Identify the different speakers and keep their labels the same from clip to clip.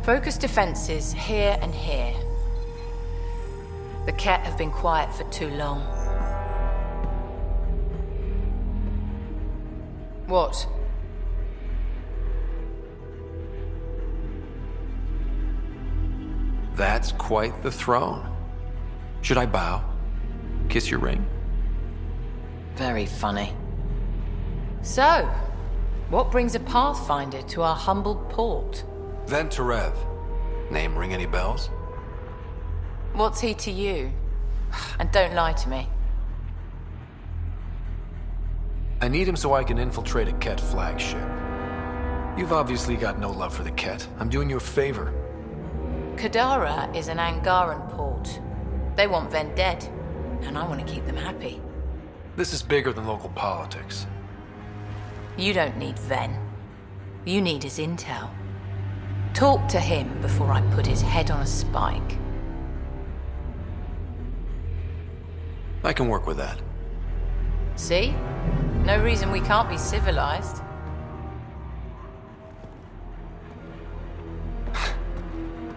Speaker 1: Focus defenses here and here. The Ket have been quiet for too long. What?
Speaker 2: That's quite the throne. Should I bow? Kiss your ring?
Speaker 1: Very funny. So, what brings a Pathfinder to our humble port?
Speaker 2: Venturev. Name ring any bells?
Speaker 1: What's he to you? And don't lie to me.
Speaker 2: I need him so I can infiltrate a Ket flagship. You've obviously got no love for the Ket. I'm doing you a favor.
Speaker 1: Kadara is an Angaran port. They want Ven dead, and I want to keep them happy.
Speaker 2: This is bigger than local politics.
Speaker 1: You don't need Ven. You need his intel. Talk to him before I put his head on a spike.
Speaker 2: I can work with that.
Speaker 1: See? No reason we can't be civilized.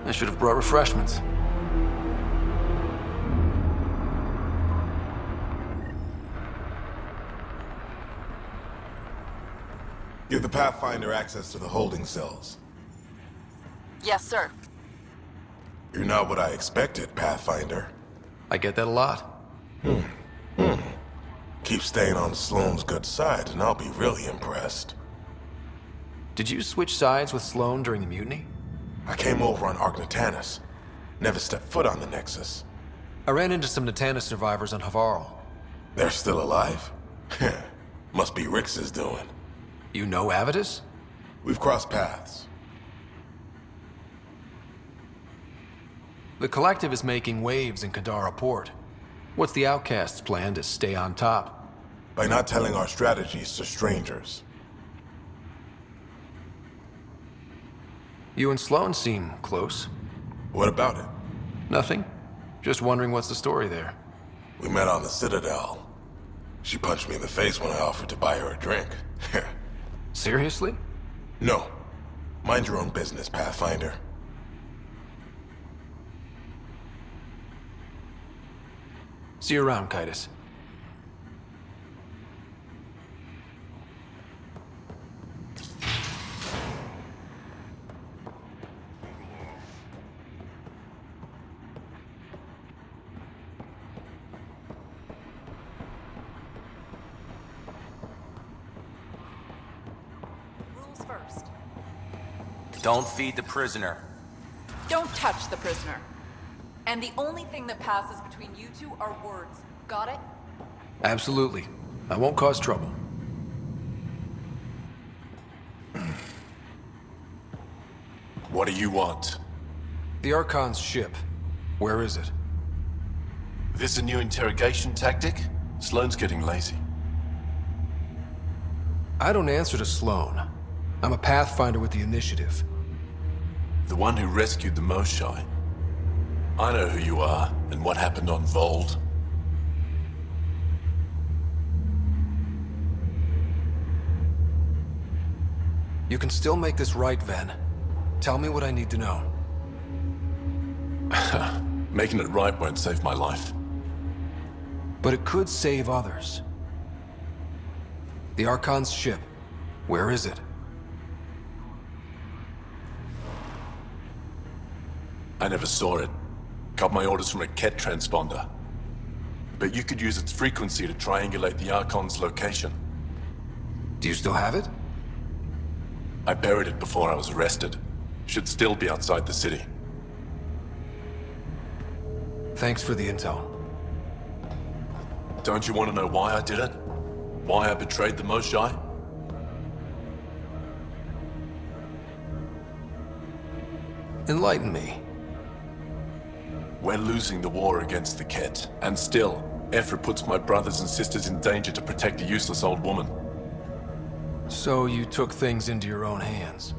Speaker 2: I should have brought refreshments.
Speaker 3: Give the Pathfinder access to the holding cells.
Speaker 1: Yes, sir.
Speaker 3: You're not what I expected, Pathfinder.
Speaker 2: I get that a lot.
Speaker 3: Keep staying on Sloane's good side, and I'll be really impressed.
Speaker 2: Did you switch sides with Sloane during the mutiny?
Speaker 3: I came over on Argnatanus. Never stepped foot on the Nexus.
Speaker 2: I ran into some Natanus survivors on Havarl.
Speaker 3: They're still alive? Must be Rix's doing.
Speaker 2: You know Avitus?
Speaker 3: We've crossed paths.
Speaker 2: The Collective is making waves in Kadara Port. What's the Outcast's plan to stay on top?
Speaker 3: By not telling our strategies to strangers.
Speaker 2: You and Sloane seem close.
Speaker 3: What about it?
Speaker 2: Nothing. Just wondering what's the story there.
Speaker 3: We met on the Citadel. She punched me in the face when I offered to buy her a drink.
Speaker 2: Seriously?
Speaker 3: No. Mind your own business, Pathfinder.
Speaker 2: See you around, Kitus.
Speaker 4: Rules first.
Speaker 5: Don't feed the prisoner.
Speaker 4: Don't touch the prisoner. And the only thing that passes between you two are words. Got it?
Speaker 2: Absolutely. I won't cause trouble.
Speaker 6: What do you want?
Speaker 2: The Archon's ship. Where is it?
Speaker 6: This a new interrogation tactic? Sloane's getting lazy.
Speaker 2: I don't answer to Sloane. I'm a Pathfinder with the initiative.
Speaker 6: The one who rescued the Moshai. I know who you are, and what happened on Vold.
Speaker 2: You can still make this right, Ven. Tell me what I need to know.
Speaker 6: Making it right won't save my life.
Speaker 2: But it could save others. The Archon's ship. Where is it?
Speaker 6: I never saw it. Got my orders from a Ket transponder. But you could use its frequency to triangulate the Archon's location.
Speaker 2: Do you still have it?
Speaker 6: I buried it before I was arrested. Should still be outside the city.
Speaker 2: Thanks for the intel.
Speaker 6: Don't you want to know why I did it? Why I betrayed the Moshai?
Speaker 2: Enlighten me.
Speaker 6: We're losing the war against the Ket, and still, Ephra puts my brothers and sisters in danger to protect a useless old woman.
Speaker 2: So you took things into your own hands.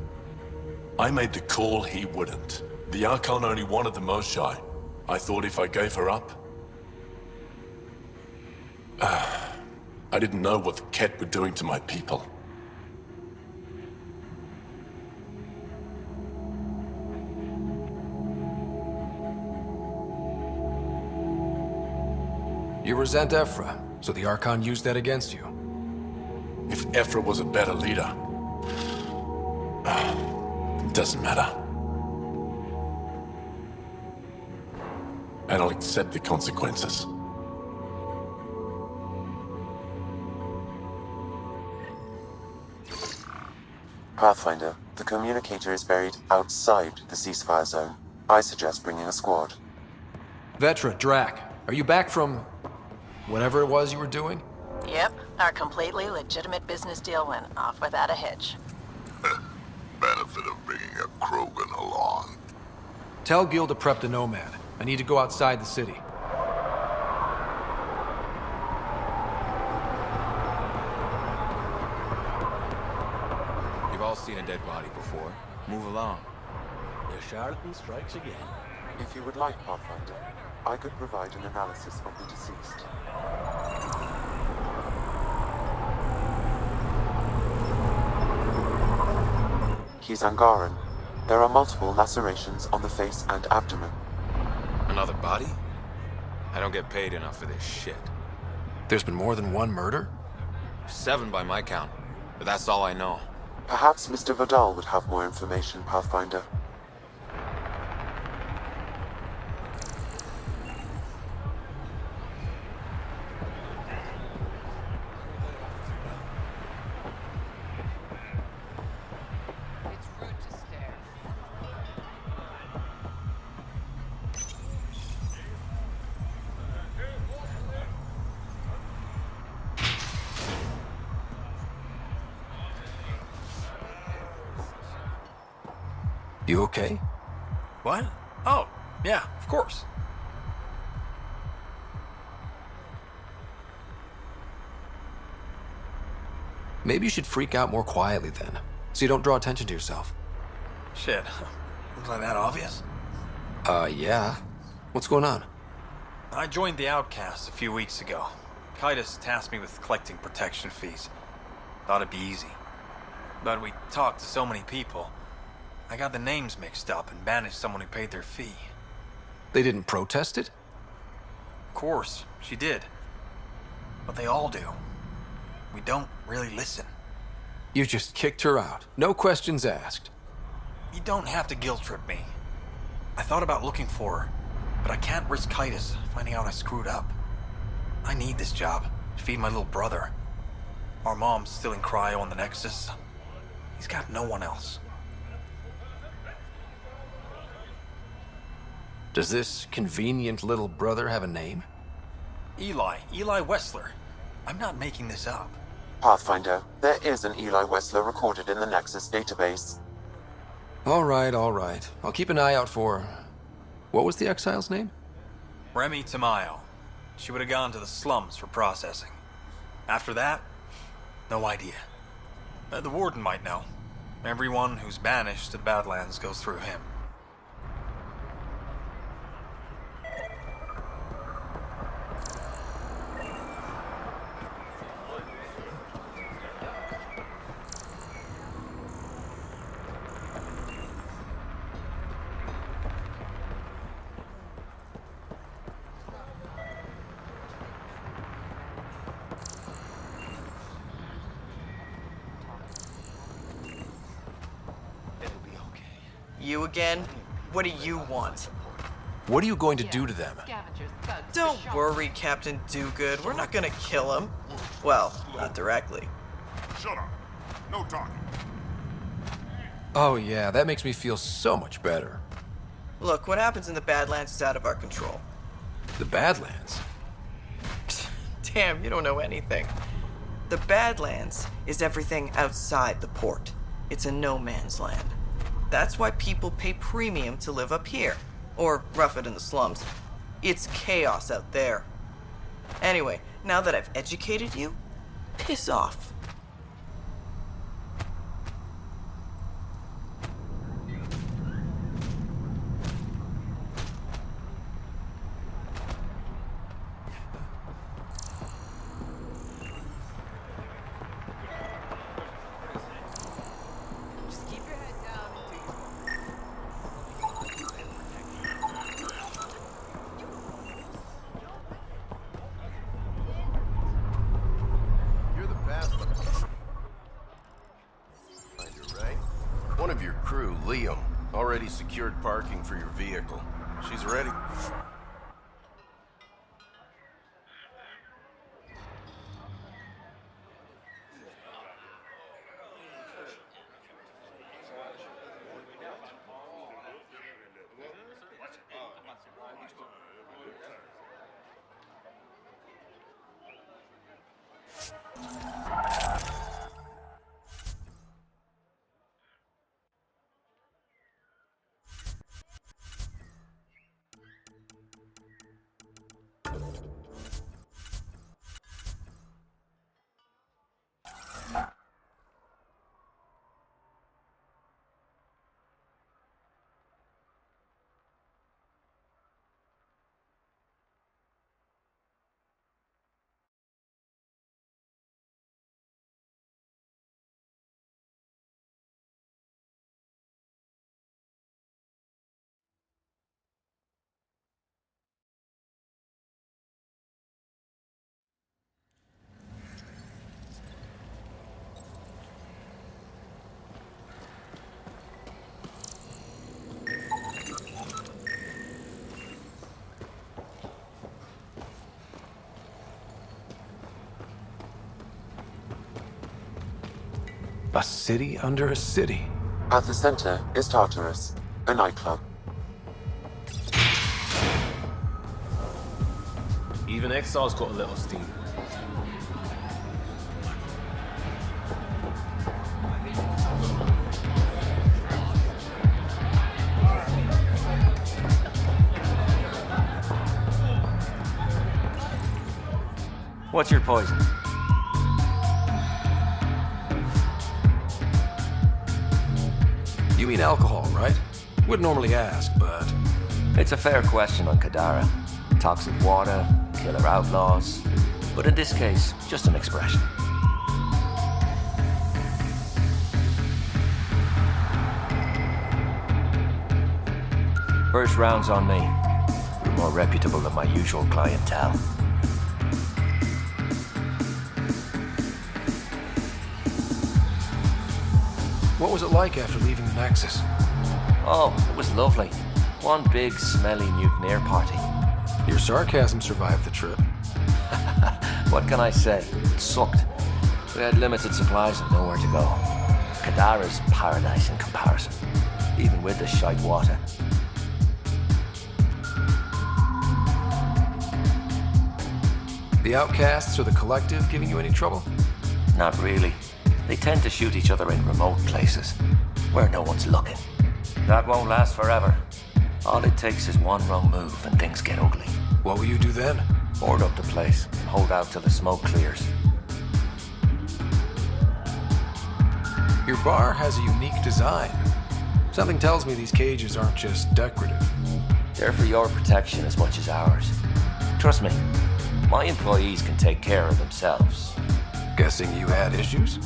Speaker 6: I made the call he wouldn't. The Archon only wanted the Moshai. I thought if I gave her up... I didn't know what the Ket were doing to my people.
Speaker 2: You resent Ephra, so the Archon used that against you.
Speaker 6: If Ephra was a better leader, it doesn't matter. And I'll accept the consequences.
Speaker 7: Pathfinder, the communicator is buried outside the ceasefire zone. I suggest bringing a squad.
Speaker 2: Vetra, Drac, are you back from whatever it was you were doing?
Speaker 8: Yep, our completely legitimate business deal went off without a hitch.
Speaker 3: Benefit of bringing a Krogan along.
Speaker 2: Tell Gil to prep the Nomad. I need to go outside the city.
Speaker 5: You've all seen a dead body before. Move along.
Speaker 9: The charlatan strikes again.
Speaker 7: If you would like, Pathfinder, I could provide an analysis of the deceased. He's Angaran. There are multiple lacerations on the face and abdomen.
Speaker 5: Another body? I don't get paid enough for this shit.
Speaker 2: There's been more than one murder?
Speaker 5: 7 by my count, but that's all I know.
Speaker 7: Perhaps Mr. Vidal would have more information, Pathfinder.
Speaker 4: It's rude to stare.
Speaker 2: You okay?
Speaker 9: What? Oh, yeah, of course.
Speaker 2: Maybe you should freak out more quietly then, so you don't draw attention to yourself.
Speaker 9: Shit. Was I that obvious?
Speaker 2: Yeah. What's going on?
Speaker 9: I joined the Outcasts a few weeks ago. Kitus tasked me with collecting protection fees. Thought it'd be easy. But we talked to so many people, I got the names mixed up and banished someone who paid their fee.
Speaker 2: They didn't protest it?
Speaker 9: Of course, she did. But they all do. We don't really listen.
Speaker 2: You just kicked her out. No questions asked.
Speaker 9: You don't have to guilt trip me. I thought about looking for her, but I can't risk Kitus finding out I screwed up. I need this job to feed my little brother. Our mom's still in cryo on the Nexus. He's got no one else.
Speaker 2: Does this convenient little brother have a name?
Speaker 9: Eli Wessler. I'm not making this up.
Speaker 7: Pathfinder, there is an Eli Wessler recorded in the Nexus database.
Speaker 2: All right. I'll keep an eye out for... What was the exile's name?
Speaker 9: Remy Tamayo. She would have gone to the slums for processing. After that, no idea. The warden might know. Everyone who's banished to the Badlands goes through him.
Speaker 10: You again? What do you want?
Speaker 2: What are you going to do to them?
Speaker 4: Scavengers, thugs,
Speaker 10: Don't
Speaker 4: shot.
Speaker 10: worry, Captain Do-Good. We're not gonna kill him. Well, not directly.
Speaker 3: Shut up. No talking.
Speaker 2: Oh yeah, that makes me feel so much better.
Speaker 10: Look, what happens in the Badlands is out of our control.
Speaker 2: The Badlands?
Speaker 10: Damn, you don't know anything. The Badlands is everything outside the port. It's a no man's land. That's why people pay premium to live up here. Or rough it in the slums. It's chaos out there. Anyway, now that I've educated you, piss off.
Speaker 4: Just keep your head down and do your...
Speaker 11: Already secured parking for your vehicle. She's ready.
Speaker 2: A city under a city.
Speaker 7: At the center is Tartarus, a nightclub.
Speaker 12: Even Exile's got a little steam.
Speaker 13: What's your poison?
Speaker 2: You mean alcohol, right? Would normally ask, but...
Speaker 13: It's a fair question on Kadara. Toxic water, killer outlaws. But in this case, just an expression. First round's on me. You're more reputable than my usual clientele.
Speaker 2: What was it like after leaving the Nexus?
Speaker 13: Oh, it was lovely. One big, smelly mutineer party.
Speaker 2: Your sarcasm survived the trip.
Speaker 13: What can I say? It sucked. We had limited supplies and nowhere to go. Kadara's paradise in comparison, even with the shite water.
Speaker 2: The outcasts or the collective giving you any trouble?
Speaker 13: Not really. They tend to shoot each other in remote places, where no one's looking. That won't last forever. All it takes is one wrong move and things get ugly.
Speaker 2: What will you do then?
Speaker 13: Board up the place and hold out till the smoke clears.
Speaker 2: Your bar has a unique design. Something tells me these cages aren't just decorative.
Speaker 13: They're for your protection as much as ours. Trust me, my employees can take care of themselves.
Speaker 2: Guessing you had issues?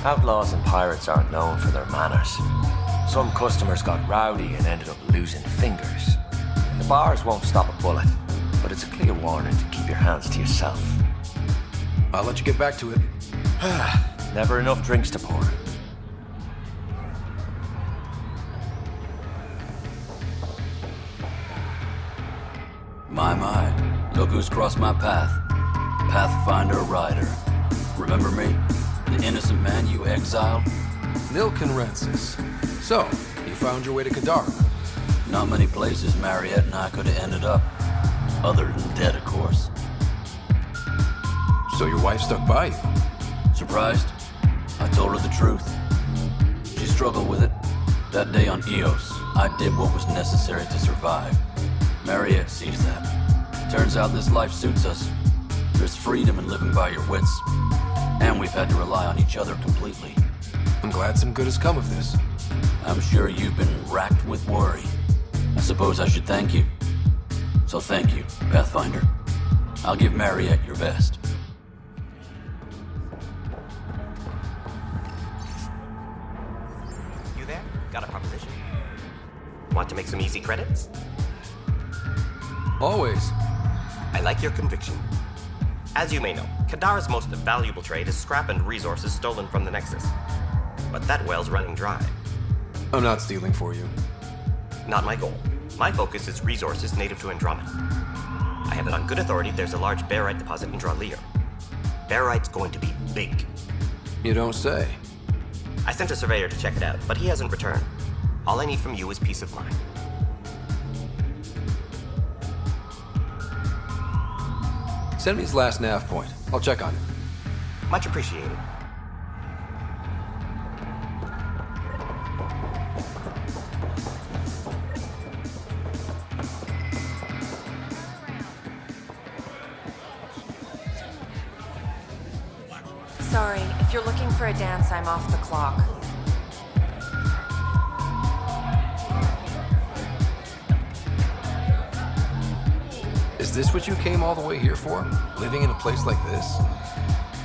Speaker 13: Outlaws and pirates aren't known for their manners. Some customers got rowdy and ended up losing fingers. The bars won't stop a bullet, but it's a clear warning to keep your hands to yourself.
Speaker 2: I'll let you get back to it.
Speaker 13: Never enough drinks to pour.
Speaker 14: My, look who's crossed my path. Pathfinder Rider. Remember me? The innocent man you exiled?
Speaker 2: Nilkenrensis. So, you found your way to Kadara?
Speaker 14: Not many places Mariette and I could have ended up. Other than dead, of course.
Speaker 2: So your wife stuck by you?
Speaker 14: Surprised? I told her the truth. She struggled with it. That day on Eos, I did what was necessary to survive. Mariette sees that. Turns out this life suits us. There's freedom in living by your wits. And we've had to rely on each other completely.
Speaker 2: I'm glad some good has come of this.
Speaker 14: I'm sure you've been racked with worry. I suppose I should thank you. So thank you, Pathfinder. I'll give Mariette your best.
Speaker 15: You there? Got a proposition? Want to make some easy credits?
Speaker 2: Always.
Speaker 15: I like your conviction. As you may know, Kadara's most valuable trade is scrap and resources stolen from the Nexus. But that well's running dry.
Speaker 2: I'm not stealing for you.
Speaker 15: not my goal. My focus is resources native to Andromeda. I have it on good authority there's a large barite deposit in Dralier. Barite's going to be big.
Speaker 2: You don't say.
Speaker 15: I sent a surveyor to check it out, but he hasn't returned. All I need from you is peace of mind.
Speaker 2: Send me his last nav point. I'll check on it.
Speaker 15: Much appreciated.
Speaker 16: Sorry, if you're looking for a dance, I'm off the clock.
Speaker 2: Is this what you came all the way here for? Living in a place like this?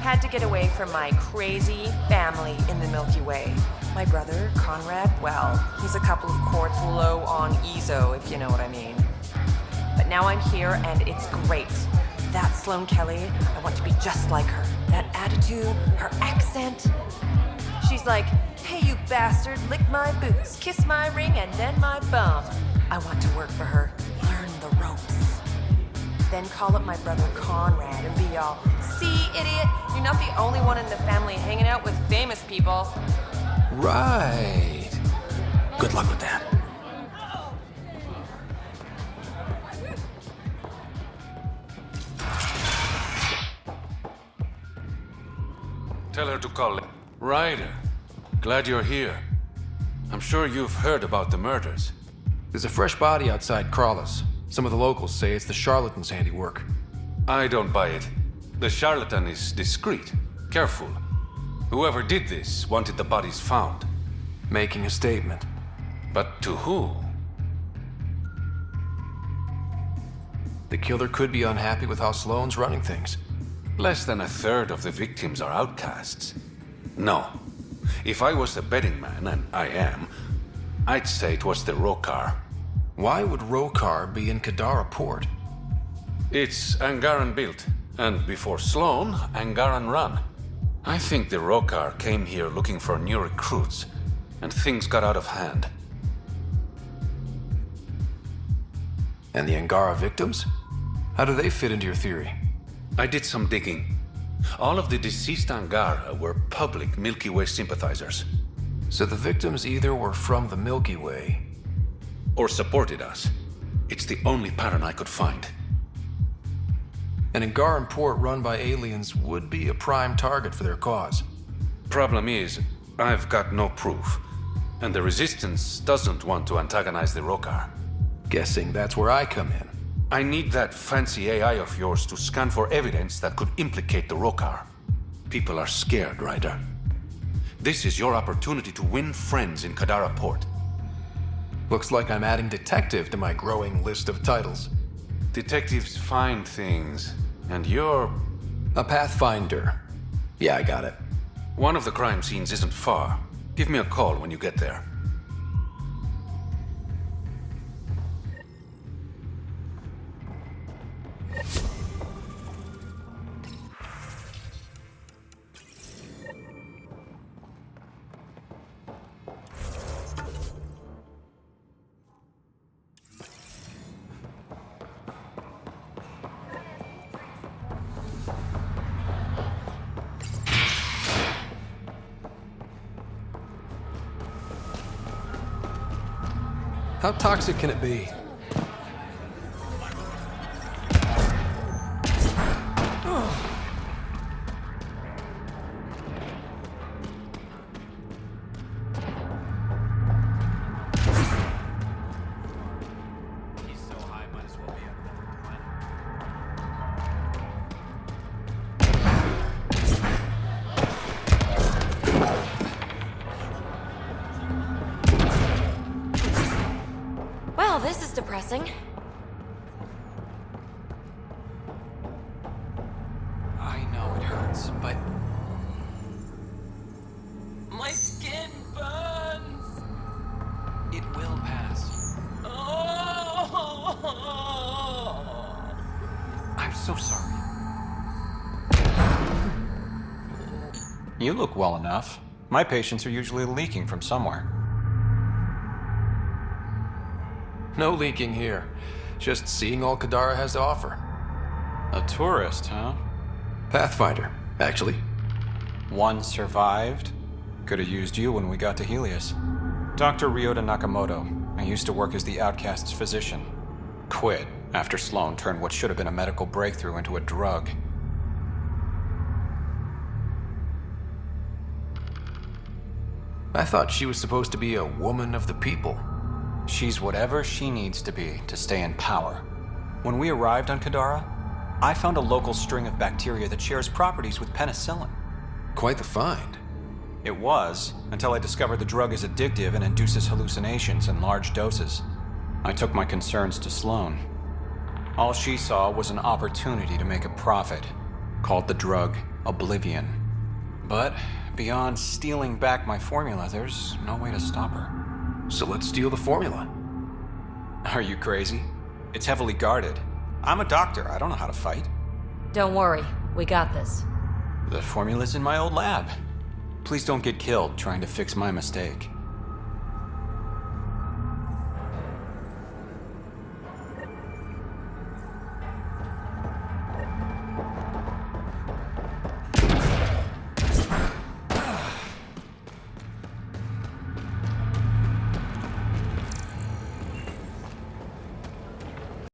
Speaker 16: Had to get away from my crazy family in the Milky Way. My brother, Conrad, well, he's a couple of quarts low on EZO, if you know what I mean. But now I'm here, and it's great. That Sloane Kelly, I want to be just like her. That attitude, her accent. She's like, hey, you bastard, lick my boots, kiss my ring, and then my bum. I want to work for her, learn the ropes. Then call up my brother Conrad and be all, see, idiot, you're not the only one in the family hanging out with famous people.
Speaker 2: Right.
Speaker 9: Good luck with that.
Speaker 17: Tell her to call. Ryder, glad you're here. I'm sure you've heard about the murders.
Speaker 2: There's a fresh body outside Crawlers. Some of the locals say it's the charlatan's handiwork.
Speaker 17: I don't buy it. The charlatan is discreet, careful. Whoever did this wanted the bodies found.
Speaker 2: Making a statement.
Speaker 17: But to who?
Speaker 2: The killer could be unhappy with how Sloane's running things.
Speaker 17: Less than a third of the victims are outcasts. No. If I was the betting man, and I am, I'd say it was the Rokar.
Speaker 2: Why would Rokar be in Kadara port?
Speaker 17: It's Angaran built, and before Sloane, Angaran run. I think the Rokar came here looking for new recruits, and things got out of hand.
Speaker 2: And the Angara victims? How do they fit into your theory?
Speaker 17: I did some digging. All of the deceased Angara were public Milky Way sympathizers.
Speaker 2: So the victims either were from the Milky Way,
Speaker 17: or supported us. It's the only pattern I could find.
Speaker 2: An Angaran port run by aliens would be a prime target for their cause.
Speaker 17: Problem is, I've got no proof, and the Resistance doesn't want to antagonize the Rokar.
Speaker 2: Guessing that's where I come in.
Speaker 17: I need that fancy AI of yours to scan for evidence that could implicate the Rokar. People are scared, Ryder. This is your opportunity to win friends in Kadara Port.
Speaker 2: Looks like I'm adding detective to my growing list of titles.
Speaker 17: Detectives find things, and you're...
Speaker 2: a pathfinder. Yeah, I got it.
Speaker 17: One of the crime scenes isn't far. Give me a call when you get there.
Speaker 2: How toxic can it be?
Speaker 16: Well, this is depressing.
Speaker 2: I know it hurts, but...
Speaker 1: My skin burns!
Speaker 2: it will pass.
Speaker 1: Oh!
Speaker 2: I'm so sorry.
Speaker 18: You look well enough. My patients are usually leaking from somewhere.
Speaker 2: No leaking here. Just seeing all Kadara has to offer.
Speaker 18: A tourist, huh?
Speaker 2: Pathfinder, actually.
Speaker 18: One survived. Could have used you when we got to Helios. Dr. Ryota Nakamoto. I used to work as the Outcast's physician. Quit after Sloan turned what should have been a medical breakthrough into a drug.
Speaker 2: I thought she was supposed to be a woman of the people.
Speaker 18: She's whatever she needs to be to stay in power. When we arrived on Kadara, I found a local string of bacteria that shares properties with penicillin.
Speaker 2: Quite the find.
Speaker 18: It was, until I discovered the drug is addictive and induces hallucinations in large doses. I took my concerns to Sloan. All she saw was an opportunity to make a profit, called the drug Oblivion. But beyond stealing back my formula, there's no way to stop her.
Speaker 2: So let's steal the formula.
Speaker 18: Are you crazy? It's heavily guarded. I'm a doctor, I don't know how to fight.
Speaker 19: Don't worry, we got this.
Speaker 18: The formula's in my old lab. Please don't get killed trying to fix my mistake.